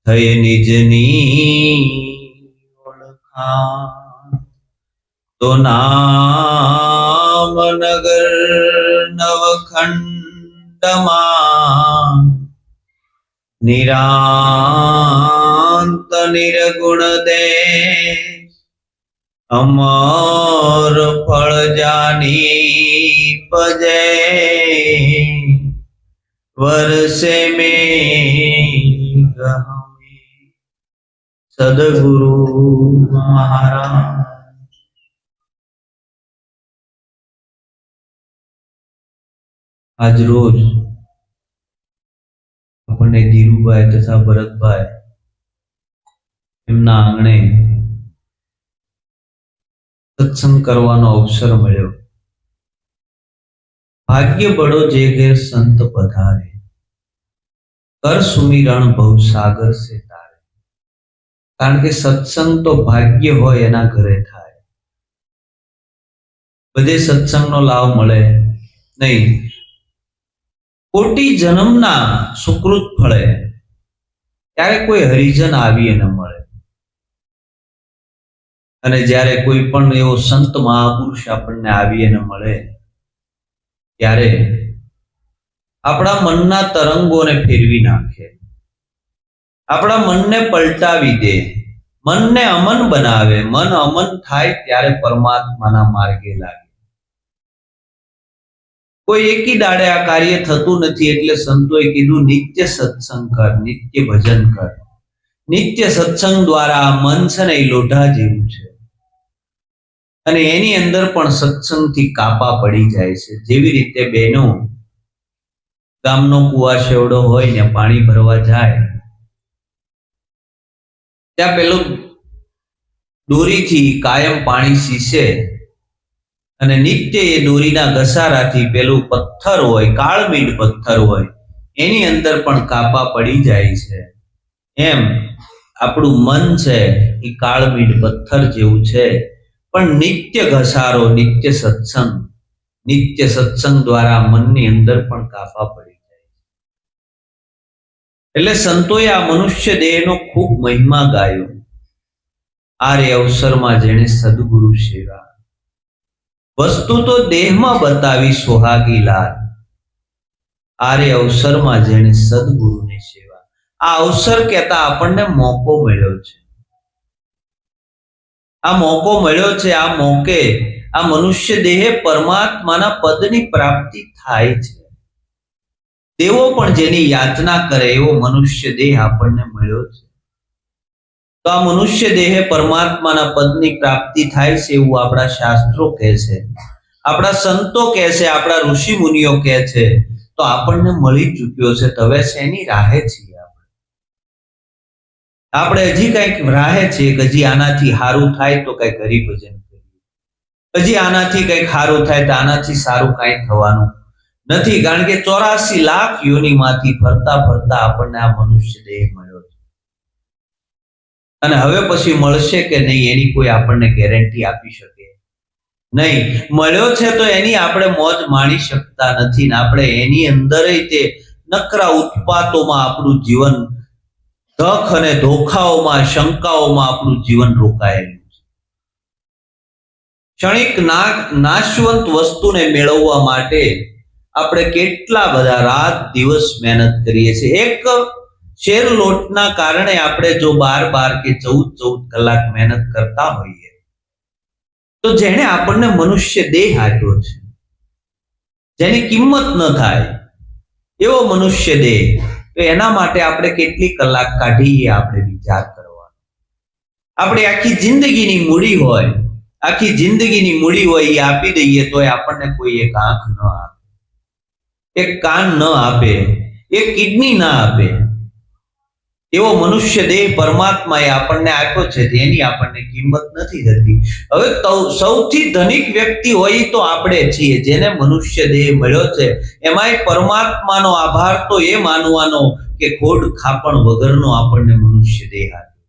થઈ નિજની ઓળખાણ તો નામ નગર નવખંડમાં નિરાંત નિર્ગુણ દેશ અમર ફળ જાની પજે वर्षे में सदगुरु महाराज। आज रोज अपने धीरूभाई तथा भरतभाई एमना आंगणे सत्संग करवानो अवसर मळ्यो। भाग्य बड़ो जे घेर संत पधारे, कर सुमिरण भव सागर से तारे। कारण के सत्संग तो भाग्य होय एना घरे थाय। बधे सत्संग नो लाभ मळे नहीं, कोटी जन्मना सुकृत फळे त्यारे कोई हरिजन आवीए न मळे। अने ज्यारे कोई पण एवो संत महापुरुष आपणने आवीए न मळे त्यारे आपड़ा मनना तरंगोने फेरवी नाखे, आपड़ा मनने पलटावी दे, मनने अमन बनावे। मन अमन थाय त्यारे परमात्माना मार्गे लागे। कोई एकी दाड़े आ कार्य थतुं नथी एटले संतोए कीधुं नित्य सत्संग कर, नित्य भजन कर। नित्य सत्संग द्वारा मन छे ने लोढ़ा जेवुं छे अने एनी अंदर पण सत्संग थी कापा पड़ी जाय छे। जेवी रीते बेनो गामनो कुआ शेवड़ो होय ने पाणी भरवा जाय त्या पेलो दोरी थी कायम पाणी सीसे अने नित्य ए दोरीना घसाराथी पेलुं पत्थर होय, काळमीड पत्थर होय एनी अंदर पण कापा पड़ी जाय छे। एम आपणुं मन छे ए काळमीड पत्थर जेवुं छे, पण नित्य घसारो, नित्य सत्संग द्वारा मननी अंदर पण कापा पड़ी। એટલે સંતોએ આ મનુષ્ય દેહનો ખૂબ મહિમા ગાયો। આરે અવસરમાં જેણે સદગુરુ સેવા, વસ્તુ તો દેહમાં બતાવી સોહાગી લાલ। આરે અવસરમાં જેણે સદગુરુની સેવા, આ અવસર કહેતા આપણને મોકો મળ્યો છે। આ મોકો મળ્યો છે, આ મોકે આ મનુષ્ય દેહે પરમાત્માના પદની પ્રાપ્તિ થાય છે। देवो पण जेनी याचना करे एवो मनुष्य देह आपणने मळ्यो छे। तो आ मनुष्य देह परमात्माना पदनी प्राप्ति थाय छे एवुं आपणा शास्त्रो कहे छे, आपणा संतो कहे छे, आपणा ऋषि मुनिओ कहे छे। तो आपणने मळी चूक्यो छे, तो हवे शेनी राहे छीए आपणे? आपणे हजी कंईक राहे छे के हजी आनाथी हारुं थाय तो कंईक हरिभजन करीए, हजी आनाथी कंईक हारुं थाय तो आनाथी सारुं कांई थवानुं નથી। કારણ કે 84 લાખ યોનિમાંથી ફરતા ફરતા આપણને આ મનુષ્ય દેહ મળ્યો છે અને હવે પછી મળશે કે નહીં એની કોઈ આપણને ગેરંટી આપી શકે નહીં। મળ્યો છે તો એની આપણે મોજ માણી શકતા નથી ને આપણે એની અંદર તે નકરા ઉત્પાતોમાં આપણું જીવન, ધખ અને ધોખાઓમાં, શંકાઓમાં આપણું જીવન રોકાયેલું છે। ક્ષણિક નાશવંત વસ્તુને મેળવવા માટે આપણે કેટલા બધા રાત દિવસ મહેનત કરીએ છીએ। એક શેર લોટના કારણે આપણે જો 12 કે 14 કલાક મહેનત કરતા હોઈએ તો જેણે આપણને મનુષ્ય દેહ આપ્યો છે, જેની કિંમત ન થાય એવો મનુષ્ય દેહ, તો એના માટે આપણે કેટલી કલાક કાઢીએ આપણે વિચાર કરવાનો। આપણે આખી જિંદગીની મૂડી હોય, આખી જિંદગીની મૂડી હોય એ આપી દઈએ તો આપણને કોઈ એક આંખ ન આપે, एक कान न आपे, एक किडनी न आपे, एवो मनुष्य देह परमात्माए आपणने आप्यो छे तेनी आपणने किंमत नथी थती। हवे सौथी धनिक व्यक्ति होय तो आपणे छीए, जेने मनुष्य देह मळ्यो छे एमांय परमात्मानो आभार तो ए मानवानो के खोड खापण वगरनो आपणने मनुष्य देह आप्यो,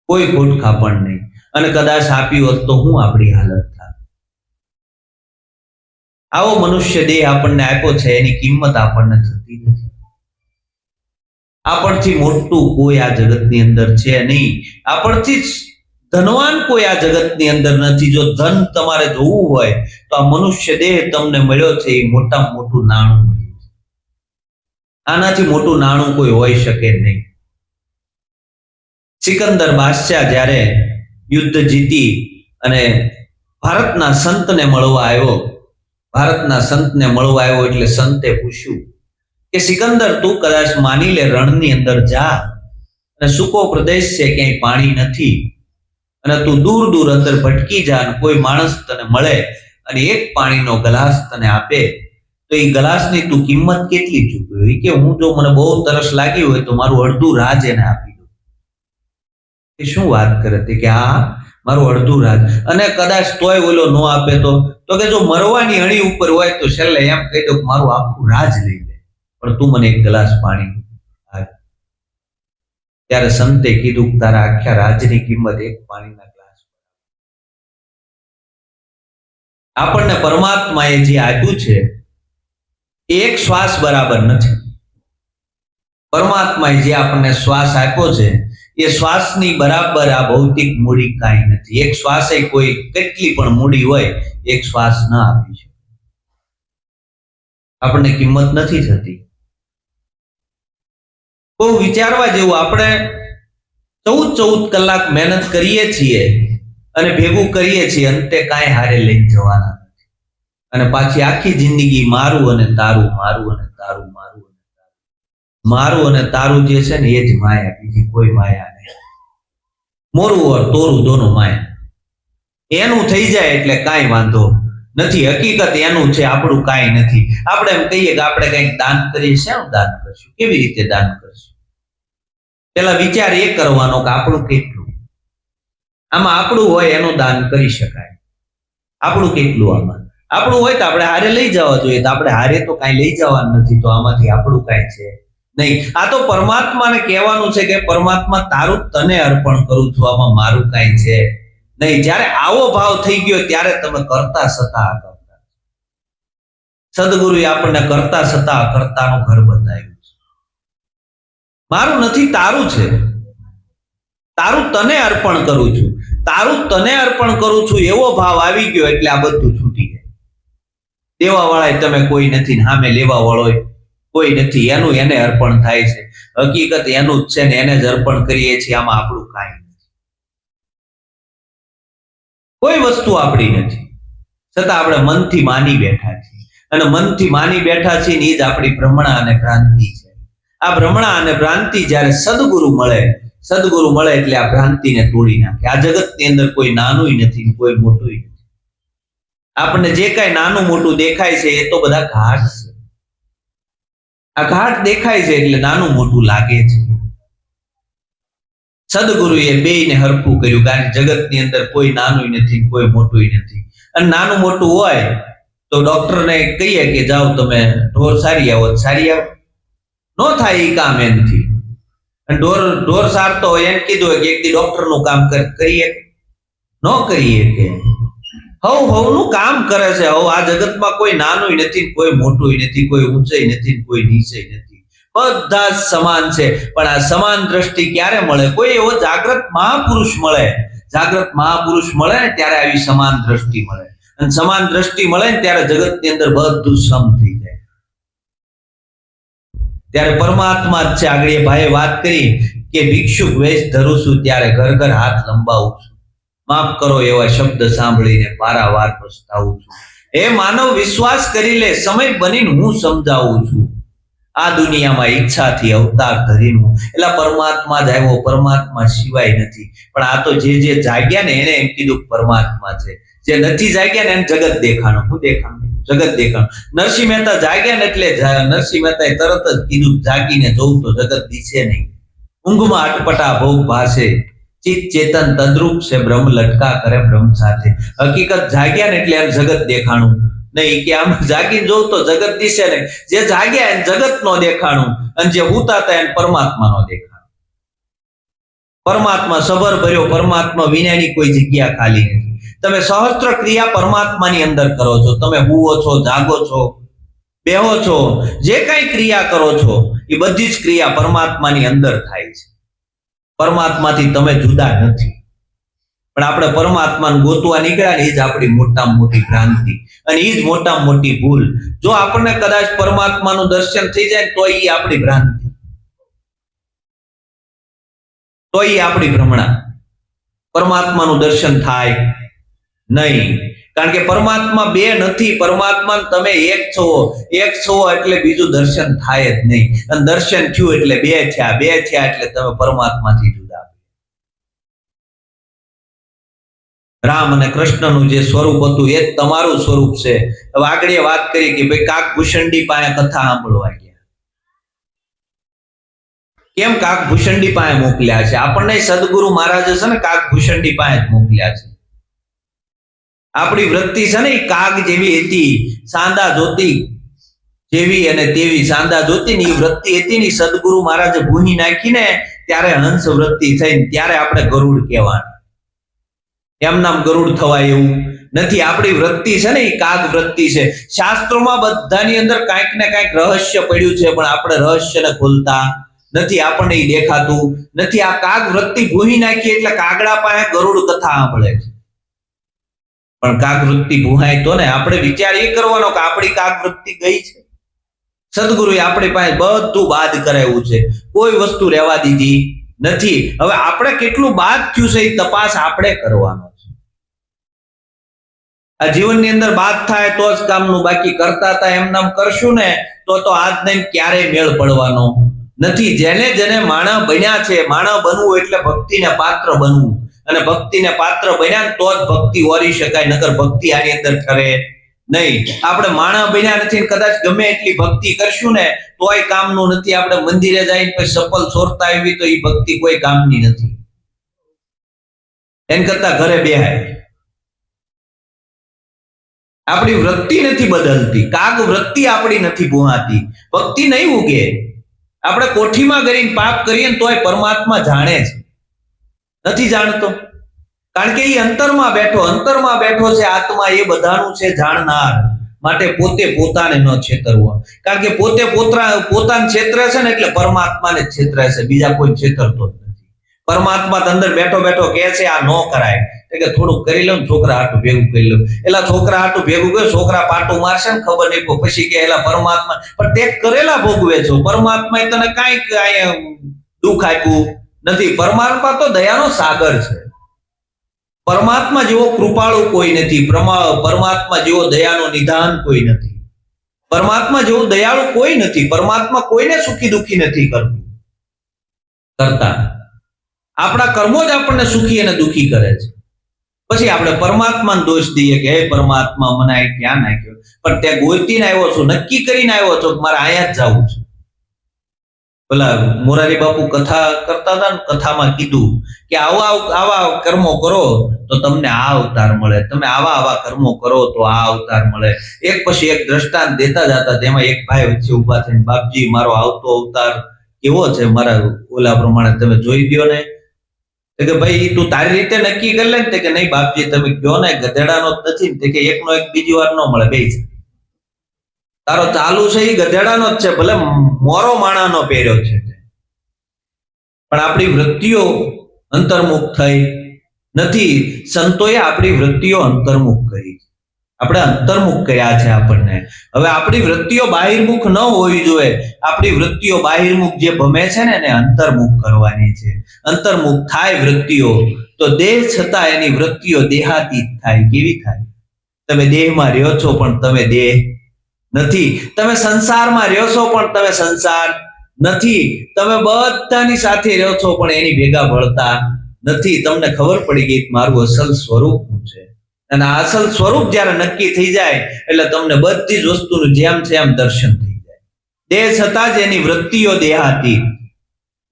कोई खोड खापण नहीं। अने कदाच आपी होत तो हुं आपणी हालत थात। आवो मनुष्य देह आपणने आप्यो छे एनी किंमत आपणने थती नथी। આપણથી મોટું કોઈ આ જગતની અંદર છે નહીં. આપણથી ધનવાન કોઈ આ જગતની અંદર નથી. જો ધન તમારે જોવું હોય તો આ મનુષ્ય દેહ તમને મળ્યો છે એ મોટામાં મોટું નાણું મળ્યું છે. આનાથી મોટું નાણું કોઈ હોઈ શકે નહીં. સિકંદર બાદશાહ જ્યારે યુદ્ધ જીતી અને ભારતના સંતને મળવા આવ્યો, એટલે સંતે પૂછ્યું કે સિકંદર, તું કદાચ માની લે રણની અંદર જા અને સૂકો પ્રદેશ છે, ક્યાંય પાણી નથી, અને તું દૂર દૂર અંદર ભટકી જા અને કોઈ માણસ તને મળે અને એક પાણીનો ગ્લાસ તને આપે તો એ ગ્લાસની તું કિંમત કેટલી ચૂકવી? કે હું જો મને બહુ તરસ લાગી હોય તો મારું અડધું રાજ એને આપી દઉં. એ શું વાત કરે તે કે આ મારું અડધું રાજ, અને કદાચ તોય ઓલો ન આપે તો કે જો મરવાની અણી ઉપર હોય તો છેલ્લે એમ કહી દો કે મારું આખું રાજ લઈ લે, પણ તું મને એક ગ્લાસ પાણી આપ. ત્યારે સંતે કીધું કે તારા આખા રાજની કિંમત એક પાણીના ગ્લાસ. આપણને પરમાત્માએ જે આપ્યું છે એક શ્વાસ બરાબર નથી. પરમાત્માએ જે આપણને શ્વાસ આપ્યો છે એ શ્વાસની બરાબર આ ભૌતિક મૂડી કાંઈ નથી. એક શ્વાસે કોઈ કેટલી પણ મૂડી હોય એક શ્વાસ ન આપી છે. આપણને કિંમત નથી થતી. બહુ વિચારવા જેવું. આપણે 14 કલાક મહેનત કરીએ છીએ અને ભેગું કરીએ છીએ, અંતે કાંઈ હારે લઈને જવાના નથી. અને પાછી આખી જિંદગી મારું અને તારું, મારું અને તારું, મારું અને તારું, મારું અને તારું જે છે ને એ જ માયા, બીજી કોઈ માયા નહીં. મોરું ઓર તોરું દોનો માયા. એનું થઈ જાય એટલે કાંઈ વાંધો નથી. હકીકત એનું છે, આપણું કાંઈ નથી. આપણે એમ કહીએ કે આપણે કંઈક દાન કરીએ, શેનું દાન કરશું, કેવી રીતે દાન કરશું? પેલા વિચાર એ કરવાનો કે આપણું કેટલું, આમાં આપણું હોય એનું દાન કરી શકાય. આપણું કેટલું આમાં આપણું હોય તો આપણે હારે લઈ જવા જોઈએ. તો આપણે હારે તો કાંઈ લઈ જવાનું નથી, તો આમાંથી આપણું કાંઈ છે નહીં. આ તો પરમાત્માને કહેવાનું છે કે પરમાત્મા તારું તને અર્પણ કરું છું, આમાં મારું કાંઈ છે નહીં. જ્યારે આવો ભાવ થઈ ગયો ત્યારે તમે કરતા સતા કરતા. સદગુરુએ આપણને કરતા સતા અકર્તાનું ઘર બતાવ્યું છે. મારું નથી, તારું છે. તારું તને અર્પણ કરું છું, તારું તને અર્પણ કરું છું એવો ભાવ આવી ગયો એટલે આ બધું છૂટી જાય. દેવા વાળા તમે કોઈ નથી, સામે લેવા વાળો કોઈ નથી. એનું એને અર્પણ થાય છે. હકીકત એનું જ છે ને એને જ અર્પણ કરીએ છીએ. આમાં આપણું કાંઈ નથી, કોઈ વસ્તુ આપણી નથી. છતાં આપણે મનથી માની બેઠા છીએ, અને મનથી માની બેઠા છીએ ને એ જ આપણી ભ્રમણા અને ભ્રાંતિ છે. આ ભ્રમણા અને ભ્રાંતિ જ્યારે સદગુરુ મળે એટલે આ ભ્રાંતિને તોડી નાખે. આ જગતની અંદર કોઈ નાનું નથી, કોઈ મોટું નથી. આપણને જે કાંઈ નાનું મોટું દેખાય છે એ તો બધા ઘાટ છે. આ ઘાટ દેખાય છે એટલે નાનું મોટું લાગે છે. સદગુરુએ બેયને હરખું કર્યું, કારણ જગતની અંદર કોઈ નાનું નથી, કોઈ મોટું નથી. અને નાનું મોટું હોય તો ડોક્ટરને કહીએ કે જાઓ તમે ઢોર સારી આવો, સારી આવો ન થાય એ કામ એમથી. અને ઢોર સારતો હોય એને કીધું હોય કે એક દી ડોક્ટરનું કામ કરીએ, ન કરીએ કે હવનું કામ કરે છે. આ જગતમાં કોઈ નાનું નથી, કોઈ મોટું નથી, કોઈ ઊંચાઈ નથી, કોઈ નીચે નથી. બધા જ સમાન છે. પણ આ સમાન દ્રષ્ટિ ક્યારે મળે? કોઈ એવો જાગ્રત મહાપુરુષ મળે. જાગ્રત મહાપુરુષ મળે ને ત્યારે આવી સમાન દ્રષ્ટિ મળે. અને સમાન દ્રષ્ટિ મળે ને ત્યારે જગતની અંદર બધું સમ થઈ જાય. ત્યારે પરમાત્મા જ છે. આગળ એ ભાઈએ વાત કરી કે ભિક્ષુક વેશ ધરું છું ત્યારે ઘર ઘર હાથ લંબાવું છું, માફ કરો એવા શબ્દ સાંભળીને પારાવાર પછતાવું છું. એ માનવ વિશ્વાસ કરી લે, સમય બનીને હું સમજાવું છું. આ દુનિયામાં ઈચ્છાથી અવતાર ધરીનું એટલે પરમાત્મા જ આવ્યો, પરમાત્મા સિવાય નથી. પણ આ તો જે જાગ્યા ને એને એમ કીધું પરમાત્મા છે. જે નથી જાગ્યા ને એને જગત દેખાણું. શું દેખાણું? જગત દેખાણું. નરસિંહ મહેતા જાગ્યા ને એટલે નરસિંહ મહેતાએ તરત જ કીધું જાગીને જોઉં તો જગત દિશે નહીં. ઊંઘમાં અટપટા ભોગ ભાસે, ચિત ચેતન તદ્રુપ છે, બ્રહ્મ લટકા કરે બ્રહ્મ સાથે. હકીકત જાગ્યા ને એટલે એમ જગત દેખાણું નહીં કે આમ જાગીને જોઉં તો જગત દિશે નહીં. જે જાગ્યા એને જગત નો દેખાણું, અને જે હુતા હતા એને પરમાત્મા નો દેખાણું. પરમાત્મા સબર ભર્યો, પરમાત્મા વિનાની કોઈ જગ્યા ખાલી નથી. તમે સહસ્ત્ર ક્રિયા પરમાત્માની અંદર કરો છો. તમે હુવો છો, જાગો છો, બેહો છો, જે કઈ ક્રિયા કરો છો એ બધી જ ક્રિયા પરમાત્માની અંદર થાય છે. પરમાત્માથી તમે જુદા નથી. પણ આપણે પરમાત્માને ગોતવા નીકળ્યા ને એ જ આપણી મોટામાં મોટી ભ્રાંતિ અને એ જ મોટામાં મોટી ભૂલ. જો આપણને કદાચ પરમાત્માનું દર્શન થઈ જાય તો એ આપણી ભ્રાંતિ, તો એ આપણી ભ્રમણા. પરમાત્માનું દર્શન થાય નહીં, કારણ કે પરમાત્મા બે નથી. પરમાત્મા તમે એક છો, એક છો એટલે બીજું દર્શન થાય જ નહીં. અને દર્શન થયું એટલે બે થયા, બે થયા એટલે તમે પરમાત્માથી જુદા. રામ અને કૃષ્ણનું જે સ્વરૂપ હતું એ જ તમારું સ્વરૂપ છે. હવે આગળ વાત કરી કે ભાઈ કાકભૂષણડી પાસે કથા સાંભળવા ગયા. કેમ કાકભૂષણડી પાસે મોકલ્યા છે? આપણને સદગુરુ મહારાજે છે ને કાકભૂષણડી પાસે જ મોકલ્યા છે. આપણી વૃત્તિ છે ને એ કાગ જેવી હતી, સાંદા જોતી જેવી અને તેવી સાંદા જોતી ની વૃત્તિ હતી ને. સદગુરુ મહારાજે ભૂની નાખીને ત્યારે હંસ વૃત્તિ થઈ, ત્યારે આપણે ગરુડ કહેવાનું. એમ નામ ગરુડ થવાય એવું નથી. આપણી વૃત્તિ છે ને એ કાગ વૃત્તિ છે. શાસ્ત્રોમાં બધાની અંદર કાંઈક ને કાંઈક રહસ્ય પડ્યું છે, પણ આપણે રહસ્યને ખોલતા નથી, આપણને એ દેખાતું નથી. આ કાગ વૃત્તિ ભૂહી નાખી એટલે કાગડા પાસે ગરુડ કથા સાંભળે છે. પણ કાગ વૃત્તિ ભૂહાય તો ને આપણે વિચાર એ કરવાનો કે આપણી કાગ વૃત્તિ ગઈ છે. સદગુરુએ આપણી પાસે બધું બાદ કરાવ્યું છે, કોઈ વસ્તુ રહેવા દીધી નથી. હવે આપણે કેટલું બાદ થયું છે એ તપાસ આપણે કરવાનો છે. આ જીવનની અંદર બાદ થાય તો જ કામનું, બાકી કરતા હતા એમ નામ કરશું ને તો આજ નહીં ક્યારેય મેળ પડવાનો નથી. જેને જેને માણા બન્યા છે, માણા બનવું એટલે ભક્તિને પાત્ર બનવું, અને ભક્તિને પાત્ર બન્યા તો જ ભક્તિ ઓરી શકાય, નકર ભક્તિ આની અંદર ઠરે નહીં. આપણે માણા બન્યા નથી, કદાચ ગમે એટલી ભક્તિ કરશું ને તોય કામનું નથી. આપણે મંદિરે જઈને પછી સફલ સોરતા આવી તો એ ભક્તિ કોઈ કામની નથી. એન કરતા ઘરે બેહાય. આપણી વૃત્તિ નથી બદલતી, કાગ વૃત્તિ આપણી નથી ભૂહાતી, ભક્તિ નહીં ઉગે. આપણે કોઠીમાં કરીને પાપ કરીએ તોય પરમાત્મા જાણે છે, નથી જાણતો. કારણ કે એ અંતરમાં બેઠો છે આત્મા, એ બધાનું છે જાણનાર. માટે પોતે પોતાને ન છેતરવા, કારણ કે પોતે પોતાને છેતરે છે ને એટલે પરમાત્માને જ છેતરે છે, બીજા કોઈ છેતરતો જ નથી. પરમાત્મા અંદર બેઠો કહે છે આ ન કરાય, કે થોડુંક કરી લઉં, છોકરા હાટું ભેગું કરી લઉં. એલા છોકરા હાટું ભેગું કર્યું, છોકરા પાટું મારશે ને ખબર નહીં, પછી કે એલા પરમાત્મા, પણ તે કરેલા ભોગવે છો. પરમાત્માએ તને કાંઈક દુઃખ આપ્યું નથી. પરમાત્મા તો દયાનો સાગર છે. પરમાત્મા જેવો કૃપાળુ કોઈ નથી, પરમાત્મા જેવો દયાનો નિધાન કોઈ નથી, પરમાત્મા જેવો દયાળુ કોઈ નથી. પરમાત્મા કોઈને સુખી દુઃખી નથી કરતા. આપણા કર્મો જ આપણને સુખી અને દુઃખી કરે છે. પછી આપણે પરમાત્માને દોષ દઈએ કે હે પરમાત્મા મને આ ક્યાં નાખ્યો, પણ ત્યાં ગોતીને આવ્યો છું, નક્કી કરીને આવ્યો છો કે મારે અહીંયા જ જવું છે. પેલા મોરારી બાપુ કથા કરતા હતા ને, કથામાં કીધું કે આવા કર્મો કરો તો તમને આ અવતાર મળે, તમે આવા કર્મો કરો તો આ અવતાર મળે. એક પછી એક દ્રષ્ટાંત દેતા જતા, તેમાં એક ભાઈ વચ્ચે ઉભા થઈને, બાપજી મારો આવતો અવતાર કેવો છે, મારા ઓલા પ્રમાણે તમે જોઈ દો ને. કે ભાઈ તું તારી રીતે નક્કી કરી લે ને. કે નહીં બાપજી તમે કયો ને, ગધેડાનો જ નથી ને. કે એકનો એક બીજી વાર ન મળે, બે છે. તારો ચાલુ છે એ ગધેડાનો જ છે, ભલે મોરો માણાનો પહેર્યો છે, પણ આપણી વૃત્તિઓ અંતર્મુખ થઈ નથી. સંતોએ આપણી વૃત્તિઓ અંતર્મુખ કરી, આપણે અંતર્મુખ કર્યા છે આપણને. હવે આપણી વૃત્તિઓ બાહિર્મુખ ન હોવી જોઈએ. આપણી વૃત્તિઓ બાહિર્મુખ જે ભમે છે ને એને અંતર્મુખ કરવાની છે. અંતર્મુખ થાય વૃત્તિઓ તો દેહ છતાં એની વૃત્તિઓ દેહાતીત થાય. કેવી થાય? તમે દેહમાં રહ્યો છો પણ તમે દેહ નથી. તમે સંસારમાં રહ્યો છો પણ તમે સંસાર નથી. તમે બધાની સાથે રહ્યો છો પણ એની ભેગા ભળતા નથી. તમને ખબર પડી ગઈ મારું અસલ સ્વરૂપ શું છે. અને આ અસલ સ્વરૂપ જ્યારે નક્કી થઈ જાય એટલે તમને બધી જ વસ્તુનું જેમ છે એમ દર્શન થઈ જાય. દેહ છતાં જ એની વૃત્તિઓ દેહાતીત.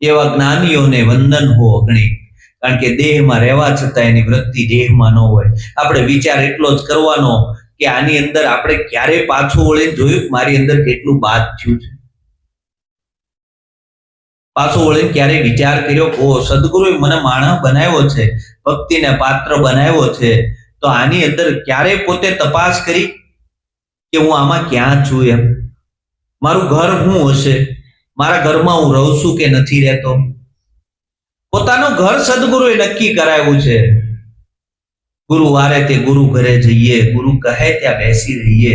એવા જ્ઞાનીઓને વંદન હો અગણિત. કારણ કે દેહમાં રહેવા છતાં એની વૃત્તિ દેહમાં ન હોય. આપણે વિચાર એટલો જ કરવાનો કે આની અંદર આપણે ક્યારે પાછું વળીને જોયું મારી અંદર કેટલું બાદ થયું છે. પાછું વળીને ક્યારે વિચાર કર્યો ઓ સદગુરુએ મને માણસ બનાવ્યો છે, ભક્તિને પાત્ર બનાવ્યો છે, તો આની અંદર ક્યારે પોતે તપાસ કરી કે હું આમાં ક્યાં છું, એમ મારું ઘર શું હશે, મારા ઘરમાં હું રહું છું કે નથી રહેતો? પોતાનું ઘર સદગુરુએ નક્કી કરાવ્યું છે. ગુરુવારે તે ગુરુ ઘરે જઈએ, ગુરુ કહે ત્યાં બેસી રહીએ.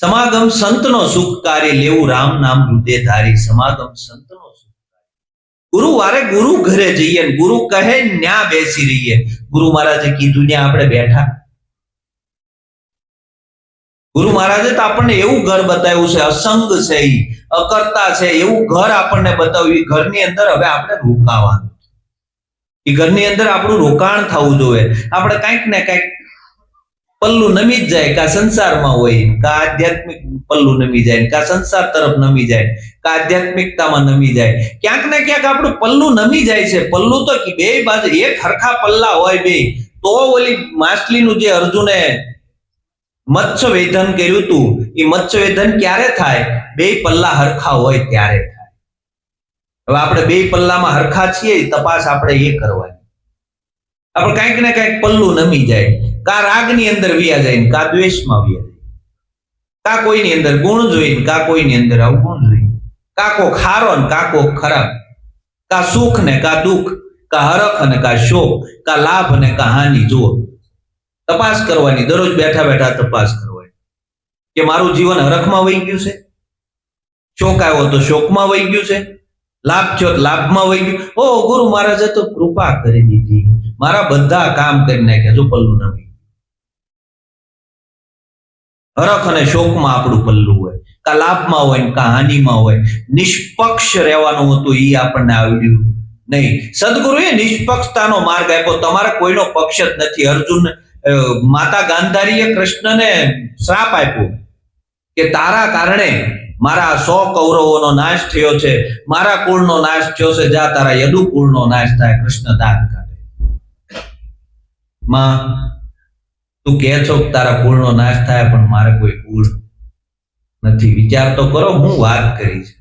સમાગમ સંતનો સુખકારી, લેવું રામ નામ હૃદય ધારી. સમાગમ સંતનો સુખ, ગુરુવારે ગુરુ ઘરે જઈએ, ગુરુ કહે ન્યા બેસી રહીએ. ગુરુ મહારાજે કીધું ત્યાં આપણે બેઠા. ગુરુ મહારાજે તો આપણને એવું ઘર બતાવ્યું છે, અસંગ છે, અકર્તા છે, એવું ઘર આપણને બતાવ્યું. ઘરની અંદર હવે આપણે રોકાવાનું, એ ઘરની અંદર આપણું રોકાણ થવું જોઈએ. આપણે કંઈક ને કંઈક પલ્લું નમી જ જાય, કા સંસારમાં હોય, કા આધ્યાત્મિક પલ્લું નમી જાય, કા સંસાર તરફ નમી જાય, કા આધ્યાત્મિકતામાં નમી જાય. ક્યાંક ને ક્યાંક આપણું પલ્લું નમી જાય છે. પલ્લું તો બે બાજુ એક હરખા પલ્લા હોય બે, તો ઓલી માછલીનું જે અર્જુને મત્સ્ય વેધન કર્યું હતું, એ મત્સ્ય વેધન ક્યારે થાય? બે પલ્લા હરખા હોય ત્યારે થાય. હવે આપણે બે પલ્લામાં હરખા છીએ, તપાસ આપણે એ કરવાની. આપણે કંઈક ને કંઈક પલ્લું નમી જાય, કા રાગની અંદર વ્યા જાય, કા દ્વેષમાં વ્યા જાય, કા કોઈની અંદર ગુણ જોઈને, કા કોઈની અંદર અવગુણ જોઈને, કા કો ખારો ને કા કો ખરાબ, કા સુખ ને કા દુઃખ, કા હરખ અને કા શોક, કા લાભ ને કા હાનિ. જુઓ, તપાસ કરવાની, દરરોજ બેઠા બેઠા તપાસ કરવાની કે મારું જીવન હરખમાં વહી ગયું છે, શોક આવ્યો તો શોકમાં વહી ગયું છે, લાભ થયો તો લાભમાં વહી ગયું. ઓ ગુરુ મહારાજે તો કૃપા કરી દીધી, મારા બધા કામ કરી નાખ્યા. જો પલ્લું નમી, હરખ અને શોકમાં આપણું પલ્લું હોય, કા લાભમાં હોય કા હાનિમાં હોય. નિષ્પક્ષ રહેવાનું હતું, એ આપણને આવડ્યું નહીં. સદગુરુએ નિષ્પક્ષતાનો માર્ગ આપ્યો. તમારે કોઈનો પક્ષ જ નથી. અર્જુન, માતા ગાંધારીએ કૃષ્ણને શ્રાપ આપ્યો કે તારા કારણે મારા 100 કૌરવોનો નાશ થયો છે, મારા કુળનો નાશ થયો છે, જા તારા યદુ કુળનો નાશ થાય. કૃષ્ણ દાંત કાઢે. માં, તું કહે છો કે તારા કુળનો નાશ થાય, પણ મારે કોઈ કુળ નથી. વિચાર તો કરો, હું વાત કરી છે.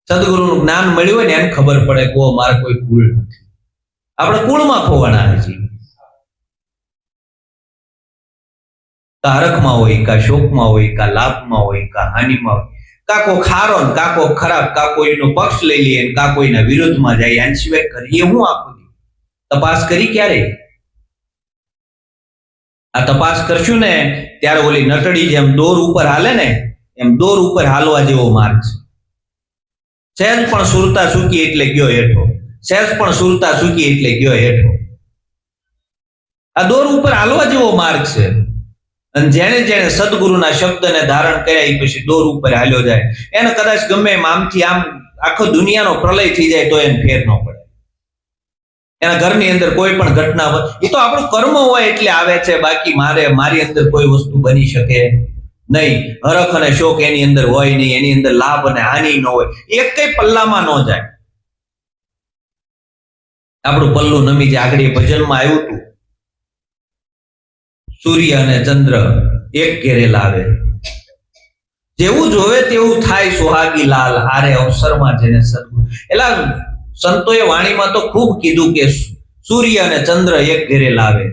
સદગુરુનું જ્ઞાન મળ્યું હોય ને એને ખબર પડે કે મારે કોઈ કુળ નથી. આપણે કુળમાં ખોવાણા છીએ. કા હરખમાં હોય, કા શોકમાં હોય, કા લાભમાં હોય, કા હાનિમાં હોય, કા કો ખારો ને કા કો ખરાબ, કા કોઈનો પક્ષ લઈ લઈએ, કા કોઈના વિરુદ્ધમાં જાય. આની સિવાય કરીએ હું આખું તપાસ કરી ક્યારે? આ તપાસ કરશું ને ત્યારે ઓલી નટડી જેમ દોર ઉપર હાલે ને, એમ દોર ઉપર હાલવા જેવો માર્ગ છે. સહેજ પણ સુરતા ચૂકી એટલે ગયો હેઠો, સહેજ પણ સુરતા ચૂકી એટલે ગયો હેઠો. આ દોર ઉપર હાલવા જેવો માર્ગ છે. અને જેને જેને સદગુરુના શબ્દને ધારણ કર્યા, એ પછી દોર ઉપર હાલ્યો જાય. એને કદાચ ગમે એમ આમથી આમ આખો દુનિયાનો પ્રલય થઈ જાય તો એને ફેર ન પડે. એના ઘરની અંદર કોઈ પણ ઘટના હોય, એ તો આપણું કર્મ હોય એટલે આવે છે. બાકી મારી અંદર કોઈ વસ્તુ બની શકે નહીં. હરખ અને શોક એની અંદર હોય નહીં, એની અંદર લાભ અને હાનિ ન હોય, એક કઈ પલ્લામાં ન જાય. આપણું પલ્લું નમી જાય. આગળ ભજનમાં આવ્યું હતું, સૂર્ય અને ચંદ્ર એક ઘેરે લાવે, જેવું જોવે તેવું થાય સુહાગી લાલ, આરે અવસરમાં જેને સદગુરુ. એટલે સંતોએ વાણીમાં તો ખૂબ કીધું કે સૂર્ય અને ચંદ્ર એક ઘરે લાવે,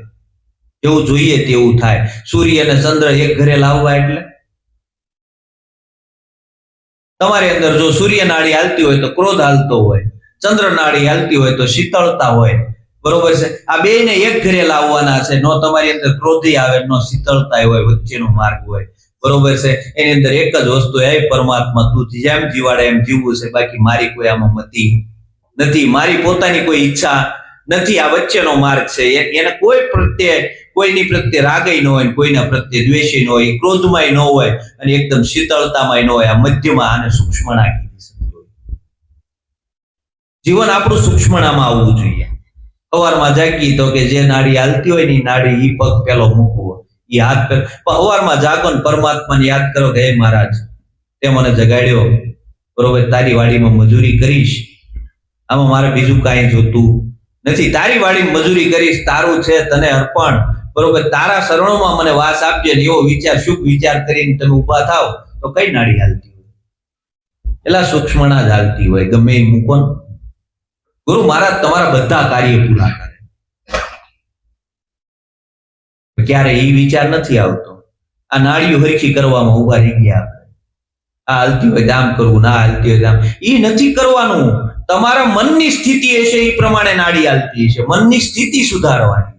જેવું જોઈએ તેવું થાય. સૂર્ય અને ચંદ્ર એક ઘરે લાવવા એટલે તમારી અંદર જો સૂર્ય નાડી હાલતી હોય તો ક્રોધ હાલતો હોય, ચંદ્ર નાડી હાલતી હોય તો શીતળતા હોય. બરોબર છે? આ બે ને એક ઘરે લાવવાના છે. નો તમારી અંદર ક્રોધી આવે, નો શીતળતા હોય, વચ્ચેનો માર્ગ હોય. બરોબર છે? એની અંદર એક જ વસ્તુ, હે પરમાત્મા, તું જેમ જીવાડે એમ જીવવું છે. બાકી મારી કોઈ આમાં મતિ નથી, મારી પોતાની કોઈ ઈચ્છા નથી. આ વચ્ચેનો માર્ગ છે. એને કોઈની પ્રત્યે રાગય ન હોય, કોઈના પ્રત્યે દ્વેષય ન હોય, ક્રોધમાંય ન હોય, અને એકદમ શીતળતામાંય ન હોય. આ મધ્યમાં આને સૂક્ષ્મણા કીધી. જીવન આપણું સૂક્ષ્મણામાં આવવું જોઈએ. સવારમાં જાગી તો કે જે નાડી હાલતી હોય ને, નાડી ઈ પગ પેલો મૂકવો, ઈ હાથ પેલો. સવારમાં જાગો ને પરમાત્માને યાદ કરો કે હે મહારાજ, તે મને જગાડ્યો. બરોબર, તારી વાડીમાં મજૂરી કરીશ, આમાં મારે બીજું કાંઈ જોતું નથી. તારી વાડીમાં મજૂરી કરીશ, તારું છે, તને અર્પણ. બરોબર, તારા શરણોમાં મને વાસ આપજે. ને એવો વિચાર, શુભ વિચાર કરીને તમે ઉભા થાવ તો કઈ નાડી હાલતી હોય? એટલા સૂક્ષ્મણા જ હાલતી હોય. ગમે એ મૂકો. ગુરુ મહારાજ તમારા બધા કાર્ય પૂરા કરે. ક્યારે એ વિચાર નથી આવતો. આ નાળીઓ હરખી કરવામાં ઉભા રહી ગયા. આ હાલતી હોય તો આમ કરવું, ના હાલતી હોય તો આમ. એ નથી કરવાનું. તમારા મનની સ્થિતિ હશે એ પ્રમાણે નાડી હાલતી હશે. મનની સ્થિતિ સુધારવાની,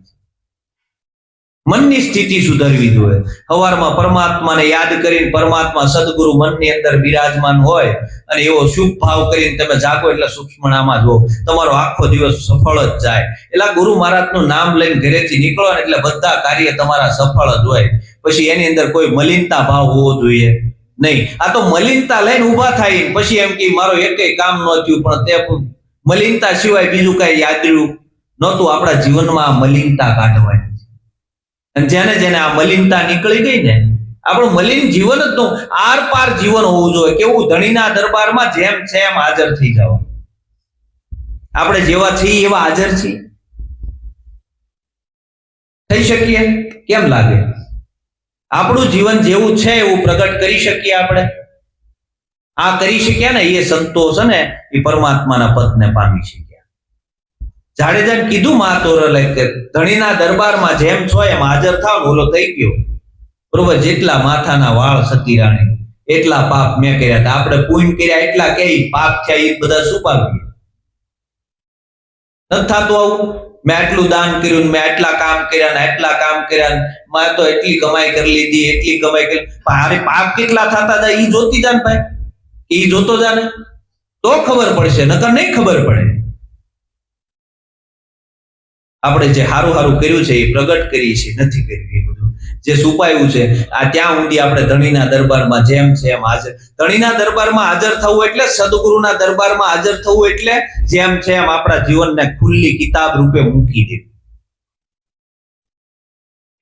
મનની સ્થિતિ સુધારવી જોઈએ. સવારમાં પરમાત્માને યાદ કરીને, પરમાત્મા સદગુરુ મનની અંદર બિરાજમાન હોય અને એવો શુભ ભાવ કરીને તમે જાગો એટલે સૂક્ષ્મણામાં જો તમારો આખો દિવસ સફળ જ જાય. એટલે ગુરુ મહારાજનું નામ લઈને ઘરેથી નીકળો ને એટલે બધા કાર્ય તમારા સફળ જ હોય. પછી એની અંદર કોઈ મલિનતા ભાવ હોવો જોઈએ નહીં. આ તો મલિનતા લઈને ઉભા થાય પછી એમ કે મારો એકેય કામ ન થયું, પણ તે મલિનતા સિવાય બીજું કઈ યાદ રહ્યું નહોતું. આપણા જીવનમાં આ મલિનતા કાઢવાની. અને જેને જેને આ મલિનતા નીકળી ગઈ ને, આપણું મલિન જીવન જ નું આર પાર જીવન હોવું જોઈએ. કેવું? ધણીના દરબારમાં જેમ છે એમ હાજર થઈ જવા. આપણે જેવા છીએ એવા હાજર છીએ, થઈ શકીએ? કેમ લાગે? આપણું જીવન જેવું છે એવું પ્રગટ કરી શકીએ આપણે? આ કરી શક્યા ને એ સંતોષ ને એ પરમાત્માના પદને પામી શક્યા. જાડેજાને કીધું મહાતોરલે કે ધણીના દરબારમાં જેમ છો એમ હાજર થાવ. ઓલો થઈ ગયો બરોબર. જેટલા માથાના વાળ સતી રાણી એટલા પાપ મેં કર્યા હતા. આપણે પુણ્ય કર્યા એટલા કે પાપ થયા એ બધા છુપાવીએ. નથી થતું આવું? મેં આટલું દાન કર્યું, મેં આટલા કામ કર્યા ને આટલા કામ કર્યા, મેં તો એટલી કમાઈ કરી લીધી, એટલી કમાઈ કરી. અરે પાપ કેટલા થતા હતા એ જોતી જાને ભાઈ, એ જોતો જાને તો ખબર પડશે, નકર નહીં ખબર પડે. આપણે જે સારું સારું કર્યું છે એ પ્રગટ કરીએ છીએ, નથી કર્યું એ બધું જે છુપાયું છે આ ત્યાં સુધી આપણે ધણીના દરબારમાં જેમ છે એમ હાજર. ધણીના દરબારમાં હાજર થવું એટલે સદગુરુના દરબારમાં હાજર થવું એટલે જેમ છે એમ આપણા જીવનને ખુલ્લી કિતાબ રૂપે મૂકી દેવું.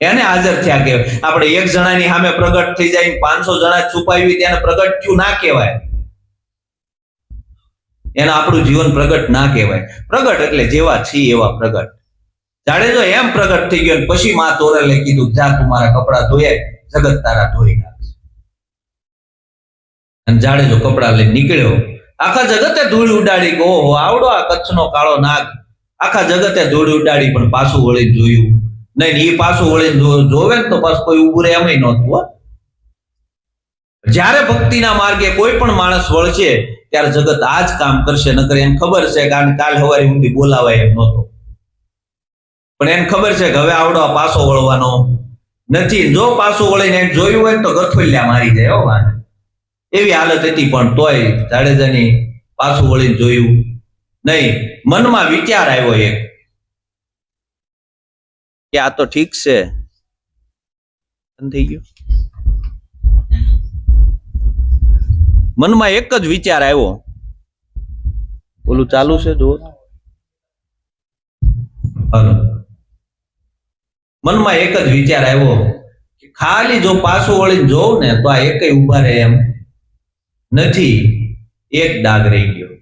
એને હાજર થયા કહેવાય. આપણે એક જણાની સામે પ્રગટ થઈ જાય 500 જણા છુપાવી તેને પ્રગટ થયું ના કહેવાય. એને આપણું જીવન પ્રગટ ના કહેવાય. પ્રગટ એટલે જેવા છીએ એવા પ્રગટ. જાડેજો એમ પ્રગટ થઈ ગયો. પછી માં તોરલે કીધું જા તું મારા કપડા ધોયા, જગત તારા ધોઈ નાખશે. અને જાડેજો કપડા લઈને નીકળ્યો. આખા જગતે ધૂળ ઉડાડી કે ઓહો આવડો આ કચ્છનો કાળો નાગ. આખા જગતે ધૂળ ઉડાડી પણ પાછું વળીને જોયું નહીં. એ પાછું વળીને જોવે ને તો પાછું કોઈ ઉભું રહે એમ નહોતું. જ્યારે ભક્તિના માર્ગે કોઈ પણ માણસ વળશે ત્યારે જગત આ જ કામ કરશે. નકર એમ ખબર છે કે કાલ સવારે ઊંધી બોલાવાય એમ નહોતો. પણ એને ખબર છે કે હવે આવડો પાછો વળવાનો નથી. જો પાછું વળીને જોયું હોય તો ગથોલિયા મારી જાય. હો વાત એવી હાલત હતી. પણ તોય જાડેજાની પાછું વળીને જોયું નહીં. મનમાં વિચાર આવ્યો એક કે આ તો ઠીક છે. થઈ ગયું. મનમાં એક જ વિચાર આવ્યો. ઓલું ચાલુ છે જો. હાલો. મનમાં એક જ વિચાર આવ્યો કે ખાલી જો પાછું વળીને જોઉં ને તો આ એકેય ઉભા રહે એમ નથી. એક ડાઘ રહી ગયો.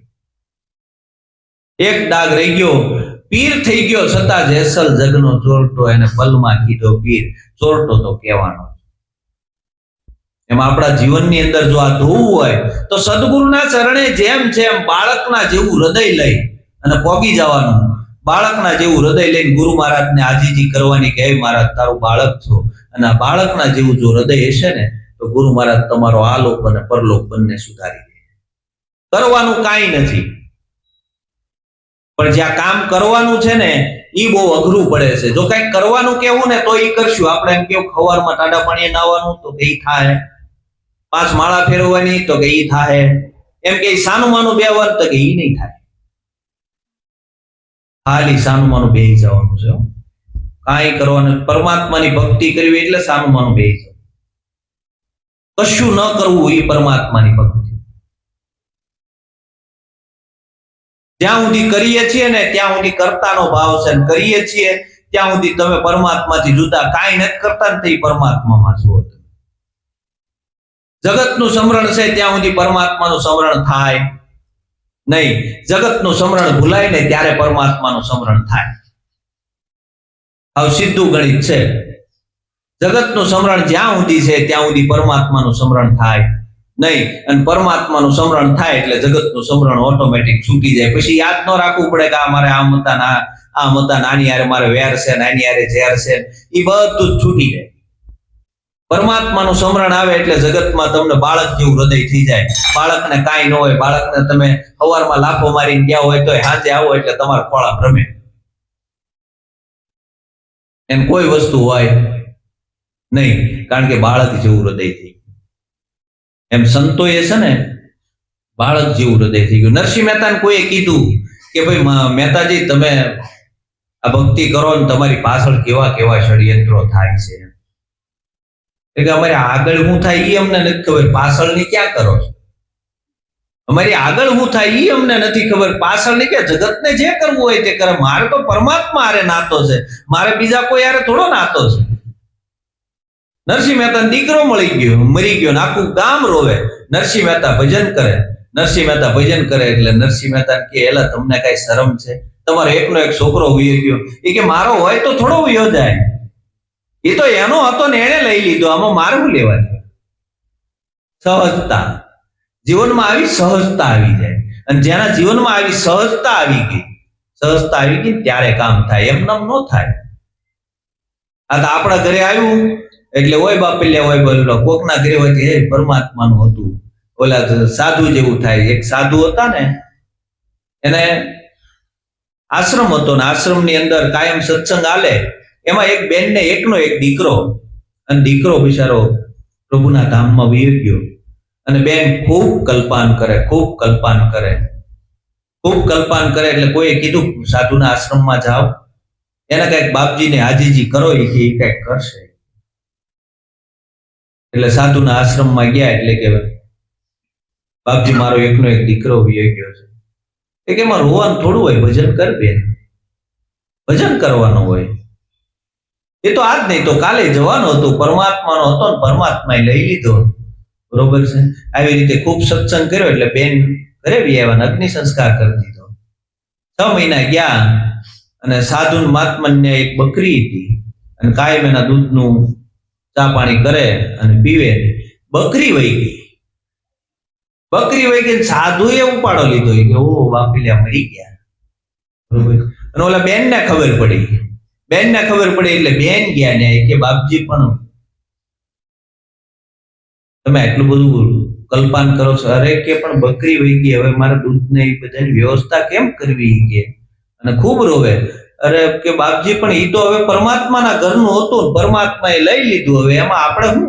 એક ડાઘ રહી ગયો. પીર થઈ ગયો છતાં જેસલ જગનો ચોરટો. એને પલમાં કીધો પીર. ચોરટો તો કહેવાનો. એમાં આપણા જીવનની અંદર જો આ ધોવું હોય તો સદગુરુના ચરણે જેમ છે એમ બાળકના જેવું હૃદય લઈ અને પોગી જવાનું. બાળકના જેવું હૃદય લઈને ગુરુ મહારાજને આજીજી કરવાની કે હે મહારાજ તારું બાળક છો. અને આ બાળકના જેવું જો હૃદય હશે ને તો ગુરુ મહારાજ તમારો આલોક અને પરલોક બંને સુધારી દે. કરવાનું કાંઈ નથી, પણ જ્યાં કામ કરવાનું છે ને એ બહુ અઘરું પડે છે. જો કઈક કરવાનું કેવું ને તો એ કરશું. આપણે એમ કેવું સવારમાં ટાઢા પાણીએ નાવાનું તો કે ઈ થાય. 5 માળા ફેરવવાની તો કે ઈ થાય. એમ કે સાનું માનું બેવાનું તો કે ઈ નહીં થાય. ખાલી સાનું માનું બેહી જવાનું છે. કાંઈ કરવાનું. પરમાત્માની ભક્તિ કરવી એટલે સાનું માનું બેહી જવું. કશું ન કરવું એ પરમાત્માની ભક્તિ. જ્યાં સુધી કરીએ છીએ ને ત્યાં સુધી કર્તાનો ભાવ છે. કરીએ છીએ ત્યાં સુધી તમે પરમાત્માથી જુદા કાંઈ નથી કરતા ને તે પરમાત્મામાં છો. જગતનું સમરણ છે ત્યાં સુધી પરમાત્માનું સમરણ થાય નહીં. જગતનું સમરણ ભૂલાય ને ત્યારે પરમાત્માનું સમરણ થાય. હવે સીધું ગણિત છે. જગતનું સમરણ જ્યાં સુધી છે ત્યાં સુધી પરમાત્માનું સમરણ થાય નહીં. અને પરમાત્માનું સમરણ થાય એટલે જગતનું સમરણ ઓટોમેટિક છૂટી જાય. પછી યાદ ન રાખવું પડે કે આ મારે આમ હતા આની યારે મારે વેર છે ને આની યારે ઝેર છે. એ બધું જ છૂટી જાય. પરમાત્માનું સ્મરણ આવે એટલે જગતમાં તમને બાળક જેવું હૃદય થઈ જાય. બાળકને કાંઈ ન હોય, બાળકને તમે સવારમાં લાફો મારીને ગયા હોય તો સાંજે આવો એટલે તમારા ખોળા રમે, એને કોઈ વસ્તુ હોય નહીં, કારણ કે બાળક જેવું હૃદય થઈ ગયું. એમ સંતોએ છે ને બાળક જેવું હૃદય થઈ ગયું. નરસિંહ મહેતાને કોઈએ કીધું કે ભાઈ મહેતાજી તમે આ ભક્તિ કરો ને તમારી પાછળ કેવા કેવા ષડયંત્રો થાય છે, કે અમારે આગળ શું થાય એ અમને નથી ખબર, પાછળની ક્યાં કરો છો? અમારી આગળ શું થાય એ અમને નથી ખબર, પાછળની કે જગતને જે કરવું હોય તે કરે. મારે તો પરમાત્મા હારે નાતો છે, મારે બીજા કોઈ હારે થોડો નાતો છે. નરસિંહ મહેતા દીકરો મળી ગયો, મરી ગયો ને આખું ગામ રોવે. નરસિંહ મહેતા ભજન કરે, નરસિંહ મહેતા ભજન કરે એટલે નરસિંહ મહેતા કે એલા તમને કઈ શરમ છે? તમારો એકનો એક છોકરો વયો ગયો. એ કે મારો હોય તો થોડો વયો જાય, એ તો એનો હતો ને એને લઈ લીધો, આમાં મારે શું લેવા દે? સહજતા, જીવનમાં આવી સહજતા આવી જાય. અને જેના જીવનમાં આવી સહજતા આવી ગઈ, સહજતા આવી ગઈ ત્યારે કામ થાય, એમને ન થાય. આ તો આપણા ઘરે આવ્યું એટલે હોય બાપલ્યા હોય બોલો, કોકના ઘરે હોય કે હે પરમાત્માનું હતું, ઓલા સાધુ જેવું થાય. એક સાધુ હતા ને, એને આશ્રમ હતો ને આશ્રમની અંદર કાયમ સત્સંગ આલે. એમાં એક બેન ને એકનો એક દીકરો, અને દીકરો બિચારો પ્રભુના ધામમાં વયો ગયો. અને બેન ખૂબ કલ્પાન કરે, ખૂબ કલ્પાન કરે, ખૂબ કલ્પાન કરે. એટલે કોઈએ કીધું સાધુના આશ્રમમાં જાઓ, એને કઈક બાપજીને હાજીજી કરો, એ કઈક કરશે. એટલે સાધુના આશ્રમમાં ગયા એટલે કે બાપજી મારો એકનો એક દીકરો વયો ગયો છે. કે એમાં રોવાનું થોડું હોય, ભજન કર બેન, ભજન કરવાનું હોય. એ તો આજ નહીં તો કાલે જવાનો હતો, પરમાત્માનો હતો ને પરમાત્માએ લઈ લીધો. બરોબર છે. આવી રીતે ખૂબ સત્સંગ કર્યો એટલે બેન ઘરે બી આવ્યા, અગ્નિ સંસ્કાર કરી દીધો. 6 મહિના ગયા અને સાધુ મહાત્માને એક બકરી હતી અને કાયમ એના દૂધનું ચા પાણી કરે અને પીવે. બકરી વહી ગઈ, બકરી વહી ગઈ. સાધુએ ઉપાડો લીધો કે ઓ બાપીલિયા મરી ગયા. બરોબર. અને ઓલા બેન ને ખબર પડી, બેન ને ખબર પડી એટલે બેન ગયા ને કે બાપજી પણ તમે એટલું બધું કલ્પાન કરો છો. અરે કે પણ બકરી વહી ગઈ, હવે મારે દૂધ ને એ બધાની વ્યવસ્થા કેમ કરવી કે? અને ખૂબ રોવે. અરે કે બાપજી પણ એ તો હવે પરમાત્માના ઘરનું હતું, પરમાત્માએ લઈ લીધું, હવે એમાં આપણે શું?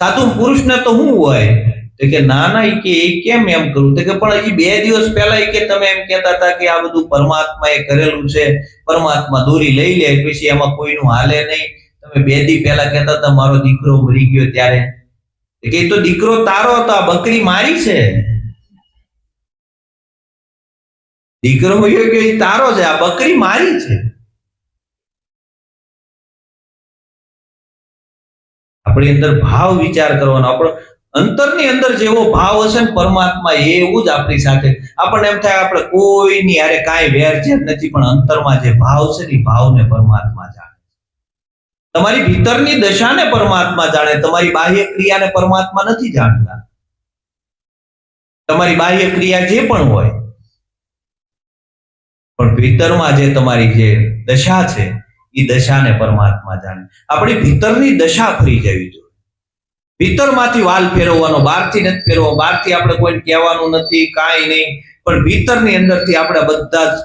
સાધુ પુરુષને તો શું હોય? તો કે ના ના, એ કે એ કેમ એમ કરું? તો કે પણ હજી 2 દિવસ પહેલા કે તમે એમ કહેતા હતા કે આ બધું પરમાત્માએ કરેલું છે, પરમાત્મા દોરી લઈ લે પછી એમાં કોઈનું હાલે નહીં. તમે 2 દી પહેલા કહેતા હતા મારો દીકરો મરી ગયો ત્યારે. કે તો દીકરો તારો હતો, આ બકરી મારી છે. દીકરો મર્યો ગયો એ તારો છે, આ બકરી મારી છે. આપણી અંદર ભાવ વિચાર કરવાનો, આપણો અંતરની અંદર જેવો ભાવ હશે ને પરમાત્મા એવું જ આપણી સાથે. આપણને એમ થાય આપણે કોઈની હારે કાંઈ વેરઝેર નથી, પણ અંતરમાં જે ભાવ છે ને એ ભાવને પરમાત્મા જાણે. તમારી ભીતરની દશાને પરમાત્મા જાણે, તમારી બાહ્ય ક્રિયાને પરમાત્મા નથી જાણતા. તમારી બાહ્ય ક્રિયા જે પણ હોય, પણ ભીતરમાં જે તમારી જે દશા છે એ દશાને પરમાત્મા જાણે. આપણી ભીતરની દશા ફરી જવી જોઈએ. ભીતરમાંથી વાલ ફેરવવાનો, બહારથી નથી ફેરવો. બહારથી આપણે કોઈને કહેવાનું નથી, કાંઈ નહીં, પણ ભીતરની અંદરથી આપણે બધા જ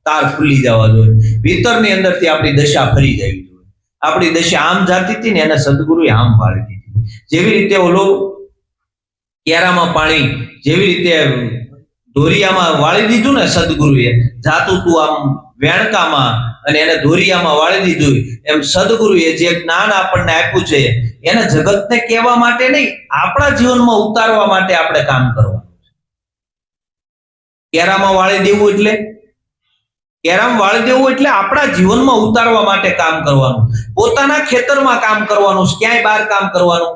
તાર ખુલી જવા જોઈએ. ભીતરની અંદરથી આપણી દશા ફરી જવી જોઈએ. આપણી દશા આમ જાતી હતી ને એને સદગુરુએ આમ વાળી દીધી. જેવી રીતે ઓલો કેરામાં પાણી જેવી રીતે ધોરિયામાં વાળી દીધું ને સદગુરુએ, જાતું તું આમ વેણકામાં અને એને ધોરિયામાં વાળી દીધું, એમ સદગુરુએ જે જ્ઞાન આપણને આપ્યું છે એને જગતને કહેવા માટે નહીં, આપણા જીવનમાં ઉતારવા માટે આપણે કામ કરવાનું છે. કેરામાં વાળી દેવું એટલે કેરામ વાળી દેવું એટલે આપણા જીવનમાં ઉતારવા માટે કામ કરવાનું. પોતાના ખેતરમાં કામ કરવાનું, ક્યાંય બહાર કામ કરવાનું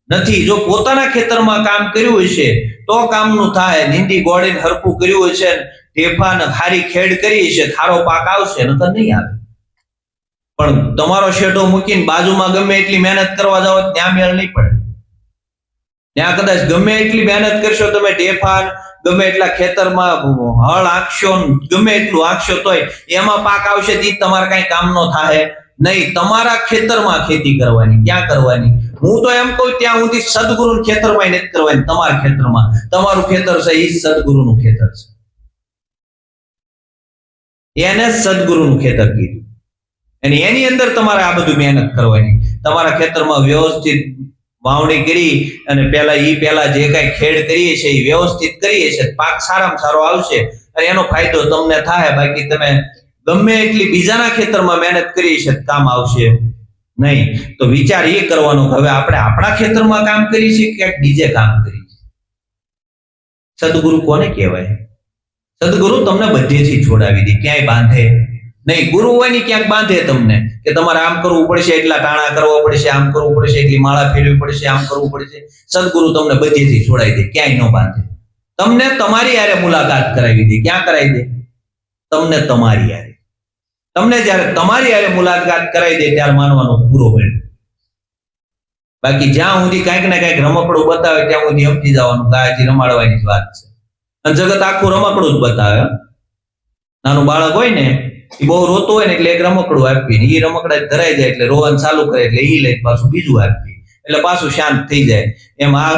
નથી. જો પોતાના ખેતરમાં કામ કર્યું હશે તો કામનું થાય. નીંદી ગોળીને હરખું કર્યું હશે, ઢેફાને ખારી ખેડ કરી હશે, થારો પાક આવશે, નકર નહીં આવે. પણ તમારો શેઢો મૂકીને બાજુમાં ગમે એટલી મહેનત કરવા જાવ ત્યાં મેળ નહીં પડે. ત્યાં કદાચ ગમે એટલી મહેનત કરશો તમે, ઢેફાન ગમે એટલા ખેતરમાં હળ આંકશો, ગમે એટલું આંકશો તોય એમાં પાક આવશે તે તમારે કઈ કામ નો થાય નહીં. તમારા ખેતરમાં ખેતી કરવાની. ક્યાં કરવાની? હું તો એમ કહું ત્યાં સુધી સદગુરુ ખેતરમાં નથી કરવાની, તમારા ખેતરમાં. તમારું ખેતર છે એ સદગુરુનું ખેતર છે, એને સદગુરુનું ખેતર કીધું. અને એની અંદર તમારે આ બધું મહેનત કરવાની. તમારા ખેતરમાં વ્યવસ્થિત વાવણી કરી અને પેલા જે કઈ ખેડ કરીએ છીએ એ વ્યવસ્થિત કરીએ છીએ, પાક સારામાં સારો આવશે અને એનો ફાયદો તમને થાય. બાકી તમે ગમે એટલી બીજાના ખેતરમાં મહેનત કરી છે કામ આવશે નહીં. તો વિચાર એ કરવાનો કે હવે આપણે આપણા ખેતરમાં કામ કરીએ છીએ કે બીજે કામ કરીએ છીએ. સદગુરુ કોને કહેવાય? સદગુરુ તમને બધેથી છોડાવી દે, ક્યાંય બાંધે નહીં. ગુરુ હોય ને ક્યાંક બાંધે તમને કે તમારે આમ કરવું પડશે, એટલા ટાણા કરવા પડશે, આમ કરવું પડશે, એટલી માળા ફેરવી પડશે, આમ કરવું પડશે. સદગુરુ તમને બધેથી છોડાવી દે, ક્યાંય ન બાંધે. તમને તમારી હારે મુલાકાત કરાવી દે. ક્યાં કરાવી દે? તમને તમારી હારે. તમને જયારે તમારી હારે મુલાકાત કરાવી દે ત્યારે માનવાનો પૂરો મેળ. બાકી જ્યાં સુધી કઈક ને કઈક રમકડું બતાવે ત્યાં સુધી સમજી જવાનું કે હજી રમાડવાની જ વાત છે. અને જગત આખું રમકડું જ બતાવે. નાનું બાળક હોય ને એ બહુ રોતું હોય ને એટલે એક રમકડું આપીએ, એ રમકડા ધરાઈ જાય એટલે રોવાનું ચાલુ કરે એટલે એ લઈને પાછું બીજું આપીએ એટલે પાછું શાંત થઈ જાય. એમ આ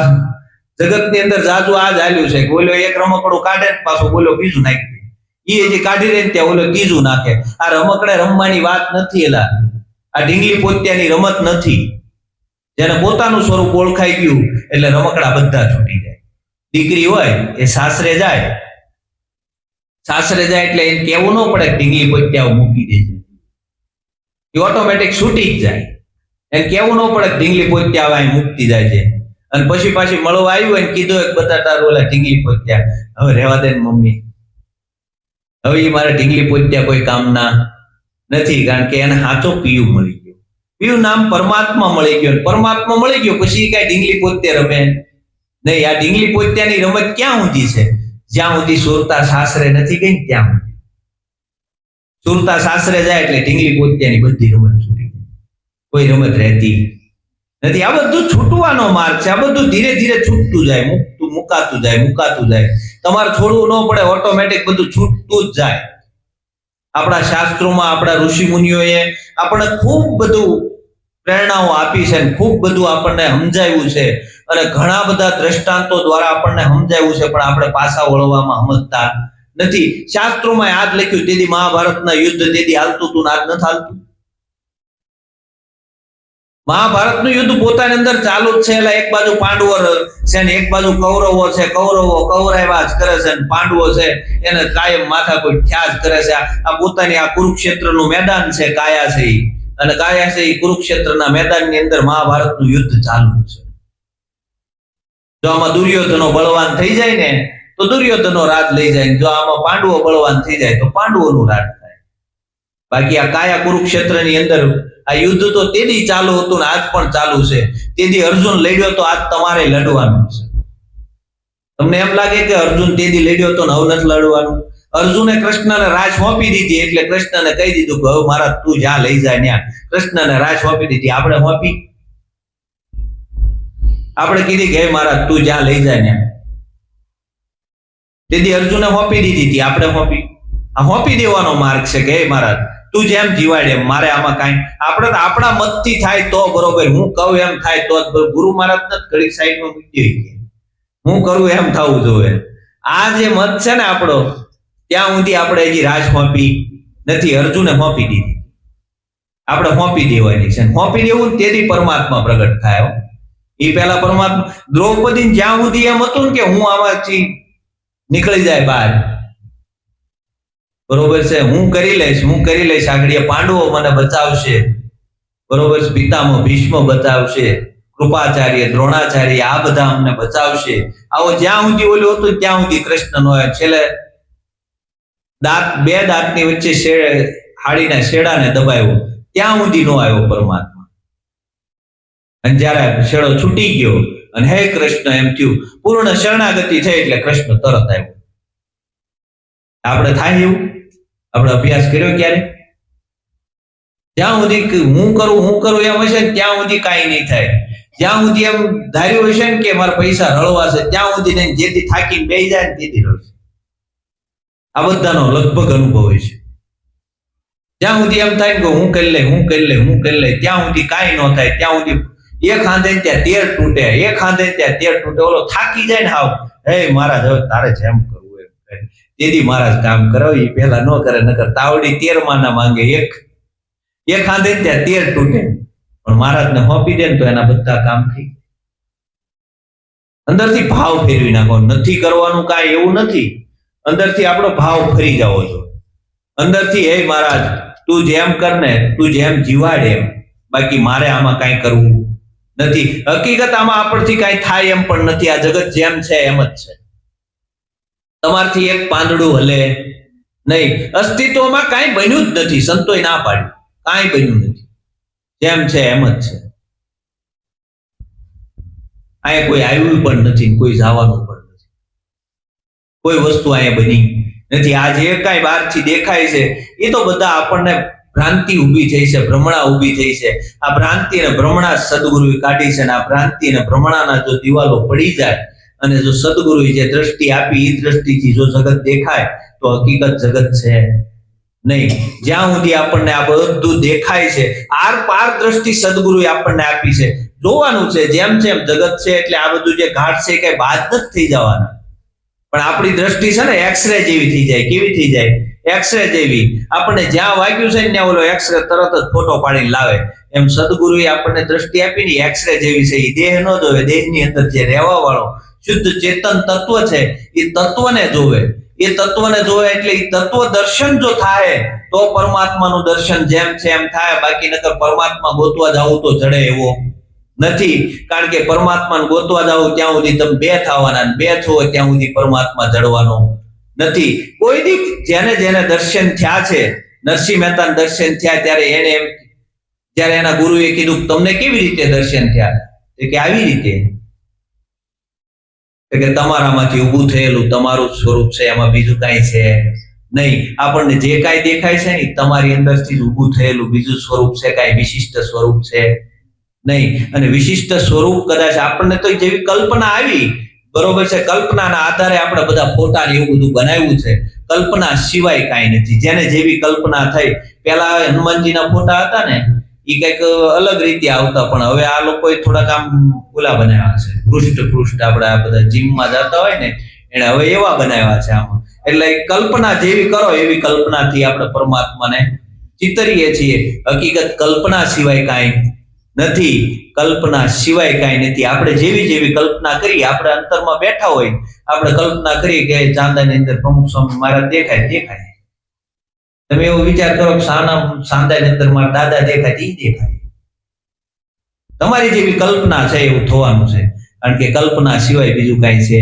જગત ની અંદર જાજુ આ જ હાલ્યું છે કે ઓલો એક રમકડું કાઢે પાછું બોલો બીજું નાખી દે, એ જે કાઢી દે ને ત્યાં ઓલો ત્રીજું નાખે. આ રમકડે રમવાની વાત નથી. એલા આ ઢીંગલી પોત્યાની રમત નથી. જેને પોતાનું સ્વરૂપ ઓળખાઈ ગયું એટલે રમકડા બધા છૂટી જાય. દીકરી હોય એ સાસરે જાય એટલે એને કેવું ન પડે ઢીંગલી પોત્યાઓ મૂકી દેજે, એ ઓટોમેટિક છૂટી જ જાય. એને કેવું ન પડે ઢીંગલી પોત્યા અહીં મૂકતી જાય છે. અને પછી પાછી મળવા આવ્યું હોય ને કીધું એક બતાતા ઓલા ઢીંગલી પોત્યા હવે રહેવા દે ને મમ્મી, હવે એ મારા ઢીંગલી પોત્યા કોઈ કામના નથી. કારણ કે એને સાચો પિયુ મળી ગયો. પિયુ નામ પરમાત્મા મળી ગયો. પરમાત્મા મળી ગયો પછી કઈ ઢીંગલી પોત્યા રમે નહીં. આ ઢીંગલી પોત્યાની રમત ક્યાં ઊંધી છે? જ્યાં સુધી સુરતા સાસરે નથી ગઈ ત્યાં સુધી. સુરતા સાસરે જાય એટલે ઢીંગલી પોત્યાની બધી રમત છૂટી જાય, કોઈ રમત રહેતી નથી. આ બધું છૂટવાનો માર્ગ છે. આ બધું ધીરે ધીરે છૂટતું જાય, મુકાતું જાય. તમારે છોડવું ન પડે, ઓટોમેટિક બધું છૂટતું જ જાય. આપણા શાસ્ત્રોમાં આપણા ઋષિ મુનિઓએ આપણને ખૂબ બધું પ્રેરણાઓ આપી છે, ખૂબ બધું આપણને સમજાવ્યું છે અને ઘણા બધા દ્રષ્ટાંતો દ્વારા આપણને સમજાવ્યું છે, પણ આપણે પાછા વળવામાં સમજતા નથી. શાસ્ત્રોમાં આજ લખ્યું તેથી મહાભારતના યુદ્ધ તેથી હાલતું હતું ને આજ નથી હાલતું. મહાભારતનું યુદ્ધ પોતાની અંદર ચાલુ જ છે. એટલે એક બાજુ પાંડવો છે ને એક બાજુ કૌરવો છે. કૌરવો કૌરાવ્યા જ કરે છે અને પાંડવો છે એને કાયમ માથા કોઈ થયા જ કરે છે. આ પોતાની આ કુરુક્ષેત્રનું મેદાન છે, કાયા છે અને કાયા છે એ કુરુક્ષેત્રના મેદાનની અંદર મહાભારતનું યુદ્ધ ચાલુ છે. જો આમાં દુર્યોધનો બળવાન થઈ જાય ને તો દુર્યોધનો રાજ લઈ જાય, જો આમાં પાંડવો બળવાન થઈ જાય તો પાંડવોનું રાજ થાય. બાકી આ કાયા કુરુક્ષેત્રની અંદર આ યુદ્ધ તો તેદી ચાલુ હતું ને આજ પણ ચાલુ છે. તેદી અર્જુન લડ્યો તો આજ તમારે લડવાનું છે. તમને એમ લાગે કે અર્જુન તેદી લડ્યો તો ને હવે નથી લડવાનું? અર્જુને કૃષ્ણને રાજ સોંપી દીધી એટલે કૃષ્ણને કહી દીધું કે હવે મારા તું જ્યાં લઈ જાય ત્યાં. કૃષ્ણને રાજ સોંપી દીધી. આપણે સોંપી? આપણે કીધી કે મારા તું જ્યાં લઈ જાય ત્યાં. તેથી અર્જુને સોંપી દીધી હતી, આપણે સોંપી? આ સોંપી દેવાનો માર્ગ છે કે મારા તું જેમ જીવાડે એમ. મારે આમાં કાંઈ આપણે તો આપણા મતથી થાય તો બરોબર, હું કહું એમ થાય તો જ. ગુરુ મહારાજ ને ઘડીક સાઈડમાં મૂકી દઈએ, હું કરું એમ થવું જોઈએ. આ જે મત છે ને આપણો, ત્યાં સુધી આપણે હજી રાજ સોંપી નથી. અર્જુને સોંપી દીધી, આપણે સોંપી દેવાની છે. સોંપી દેવું ને તેથી પરમાત્મા પ્રગટ થાય. એ પેલા પરમાત્મા દ્રૌપદી જ્યાં સુધી એમ હતું ને કે હું આમાંથી નીકળી જાય બહાર, બરોબર છે, હું કરી લઈશ આગળ પાંડવો મને બચાવશે, બરોબર છે, પિતામહ ભીષ્મ બચાવશે, કૃપાચાર્ય દ્રોણાચાર્ય આ બધા અમને બચાવશે. આવો જ્યાં સુધી ઓલું હતું ત્યાં સુધી કૃષ્ણ નો છેલ્લે બે દાંતની વચ્ચે હાડીના શેડાને દબાવ્યો ત્યાં સુધી નો આવ્યો પરમાત્મા. અને જયારે શેડો છૂટી ગયો અને હે કૃષ્ણ એમ થયું, પૂર્ણ શરણાગતિ થઈ એટલે કૃષ્ણ તરત આવ્યો. આપણે થાય એવું? આપણે અભ્યાસ કર્યો ક્યારે? જ્યાં સુધી હું કરું એમ હશે ને ત્યાં સુધી કાંઈ નહીં થાય. જ્યાં સુધી એમ ધાર્યું હશે ને કે મારા પૈસા રળવાશે ત્યાં સુધી નહીં. જેથી થાકીને બેસી જાય ને તેથી રળશે. આ બધાનો લગભગ અનુભવ હોય છે. જ્યાં સુધી એમ થાય કે હું કરી લે ત્યાં સુધી કાંઈ ન થાય, ત્યાં સુધી એક હાંધે ને ત્યાં તેર તૂટે, એક હાંધે ને ત્યાં તેર તૂટે. ઓલો થાકી જાય ને હાવ, હે મહારાજ હવે તારે જેમ કરવું એમ. તેથી મહારાજ કામ કરાવે, પેલા ન કરે, નકર તાવડી 13 ના માંગે. એક હાંધે ને ત્યાં તેર તૂટે, પણ મહારાજને સોંપી દે ને તો એના બધા કામ થઈ. અંદરથી ભાવ ફેરવી નાખો. નથી કરવાનું કાંઈ એવું નથી, અંદરથી આપણો ભાવ ફરી જવો જોઈએ. અંદરથી હે મહારાજ તું જેમ કર ને, તું જેમ જીવાડે એમ, બાકી મારે આમાં કાંઈ કરવું નથી. હકીકત આમાં આપણથી કાંઈ થાય એમ પણ નથી. આ જગત જેમ છે એમ જ છે. તમારથી એક પાંદડું હલે નહીં. અસ્તિત્વમાં કાંઈ બન્યું જ નથી. સંતોએ ના પાડ્યું, કાંઈ બન્યું નથી. જેમ છે એમ જ છે. અહીંયા કોઈ આવ્યું પણ નથી, કોઈ જવાનું પણ નથી. કોઈ વસ્તુ અહીંયા બની નથી. આ જે કાંઈ બહારથી દેખાય છે એ તો બધા આપણને ભ્રાંતિ ઊભી થઈ છે, ભ્રમણા ઊભી થઈ છે. આ ભ્રાંતિ અને ભ્રમણા સદગુરુએ કાઢી છે. અને આ ભ્રાંતિ અને ભ્રમણાના જો દિવાલો પડી જાય અને જો સદગુરુએ જે દ્રષ્ટિ આપી એ દ્રષ્ટિથી જો જગત દેખાય તો હકીકત જગત છે નહીં. જ્યાં સુધી આપણને આ બધું દેખાય છે, આર પાર દ્રષ્ટિ સદગુરુએ આપણને આપી છે. જોવાનું છે જેમ જેમ જગત છે, એટલે આ બધું જે ઘાટ છે કઈ બાદ નથી થઈ જવાના. પણ આપણી દ્રષ્ટિ છે ને એક્સરે જેવી થઈ જાય. કેવી થઈ જાય? એક્સરે જેવી. આપણને જ્યાં વાગ્યું છે ને ત્યાં ઓલો એક્સરે તરત જ ફોટો પાડીને લાવે. એમ સદગુરુએ આપણને દ્રષ્ટિ આપી ને એક્સરે જેવી છે. એ દેહ ન જોવે, દેહની અંદર જે રહેવા વાળો શુદ્ધ ચેતન તત્વ છે એ તત્વને જોવે. એ તત્વને જોવે એટલે એ તત્વ દર્શન જો થાય તો પરમાત્માનું દર્શન જેમ છે એમ થાય. બાકી નકર પરમાત્મા ગોતવા જાવું તો જડે એવો નથી. કારણ કે પરમાત્માને ગોતવા જાવ ત્યાં સુધી તમે બે થવાના, બે છો ત્યાં સુધી પરમાત્મા જડવાનો નથી. કોઈ દી જેને જેને દર્શન થયા છે, નરસિંહ મહેતાના દર્શન થયા ત્યારે એને એમ, જ્યારે એના ગુરુએ કીધું તમને કેવી રીતે દર્શન થયા, કે આવી રીતે કે તમારામાંથી ઊભું થયેલું તમારું સ્વરૂપ છે, એમાં બીજું કાંઈ છે નહીં. આપણને જે કાંઈ દેખાય છે ને તમારી અંદરથી જ ઊભું થયેલું બીજું સ્વરૂપ છે, કાંઈ વિશિષ્ટ સ્વરૂપ છે નહીં. અને વિશિષ્ટ સ્વરૂપ કદાચ આપણને તો જેવી કલ્પના આવી, બરોબર છે, કલ્પનાના આધારે આપણે બધા ફોટા ને એવું બધું બનાવ્યું છે. કલ્પના સિવાય કાંઈ નથી. જેને જેવી કલ્પના થઈ, પેલા હનુમાનજીના ફોટા હતા ને એ કઈક અલગ રીતે આવતા, પણ હવે આ લોકોએ થોડાક આમ ઓલા બનાવ્યા છે, પૃષ્ઠ આપણે આ બધા જીમમાં જતા હોય ને એને હવે એવા બનાવ્યા છે આમાં. એટલે કલ્પના જેવી કરો એવી કલ્પનાથી આપણે પરમાત્માને ચિતરીએ છીએ. હકીકત કલ્પના સિવાય કાંઈ નથી. કલ્પના સિવાય કાંઈ નથી. આપણે જેવી જેવી કલ્પના કરીએ, આપણે અંતરમાં બેઠા હોય, આપણે કલ્પના કરીએ કે ચાંદાની અંદર પ્રમુખ સ્વામી મહારાજ દેખાય. તમે એવો વિચાર કરો કે સાંદાની અંદર મારા દાદા દેખાય, એ દેખાય. તમારી જેવી કલ્પના છે એવું થવાનું છે. કારણ કે કલ્પના સિવાય બીજું કાંઈ છે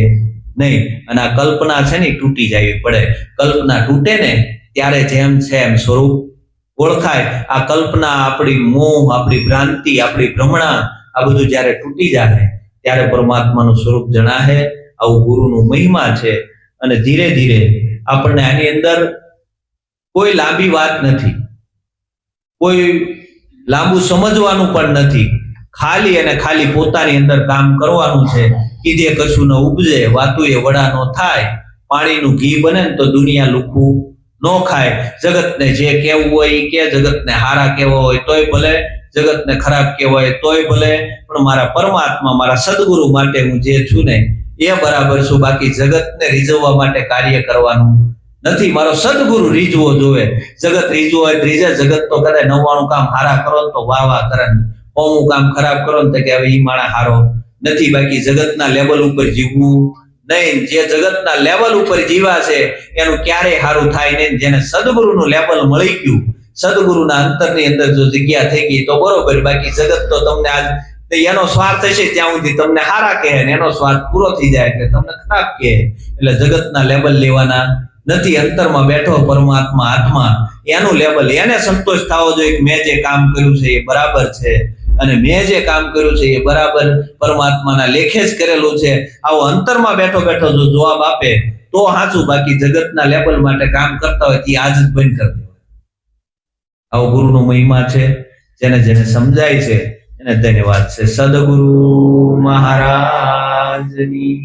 નહીં. અને આ કલ્પના છે ને તૂટી જવી પડે. કલ્પના તૂટે ને ત્યારે જેમ છે એમ સ્વરૂપ ઓળખાય. આ કલ્પના, આપણી મોહ, આપણી ભ્રાંતિ, આપણી ભ્રમણા, આ બધું જ્યારે તૂટી જાય ત્યારે પરમાત્માનું સ્વરૂપ જણાશે. આવું ગુરુનું મહિમા છે. અને ધીરે ધીરે આપણને આની અંદર કોઈ લાંબી વાત નથી, કોઈ લાંબુ સમજવાનું પણ નથી. ખાલી અને ખાલી પોતાની અંદર કામ કરવાનું છે. કીધે કશું ન ઉપજે, વાતું એ વડા નો થાય. પાણીનું ઘી બને ને તો દુનિયા લુખું ન ખાય. જગતને જે કેવું હોય એ કે, જગતને હારા કેવા હોય તોય ભલે, જગતને ખરાબ કેવા હોય તોય ભલે, પણ મારા પરમાત્મા, મારા સદગુરુ માટે હું જે છું ને એ બરાબર છું. બાકી જગતને રીઝવવા માટે કાર્ય કરવાનું નથી. મારો સદગુરુ રીઝવો જોવે. જગત રીઝવો હોય રીઝે. જગત તો કદાચ 99 કામ હારા કરો તો વાહ વાહ કરે, 100 કામ ખરાબ કરો ને તો કે હવે ઈ માણા હારો નથી. બાકી જગતના લેવલ ઉપર જીવવું નહીં. જે જગતના લેવલ ઉપર જીવા છે એનું ક્યારેય સારું થાય નહીં. જેને સદગુરુનું લેવલ મળી ગયું, સદગુરુના અંતરની અંદર જો જગ્યા થઈ ગઈ તો બરોબર. બાકી જગત તો તમને આજ એનો સ્વાર્થ હશે ત્યાં સુધી તમને હારા કહે, ને એનો સ્વાર્થ પૂરો થઈ જાય એટલે તમને ખરાબ કહે. એટલે જગતના લેવલ લેવાના નથી. અંતરમાં બેઠો પરમાત્મા આત્મા, એનું લેવલ, એને સંતોષ થવો જોઈએ કે મેં જે કામ કર્યું છે એ બરાબર છે, અને મેં જે કામ કર્યું છે એ બરાબર પરમાત્માના લેખે જ કરેલું છે. આવો અંતરમાં બેઠો બેઠો જો જવાબ આપે તો સાચું. બાકી જગતના લેવલ માટે કામ કરતા હોય તે આજ જ બંધ કરી દેવાય. આવો ગુરુનો મહિમા છે. જેને જેને સમજાય છે એને ધન્યવાદ છે. સદગુરુ મહારાજની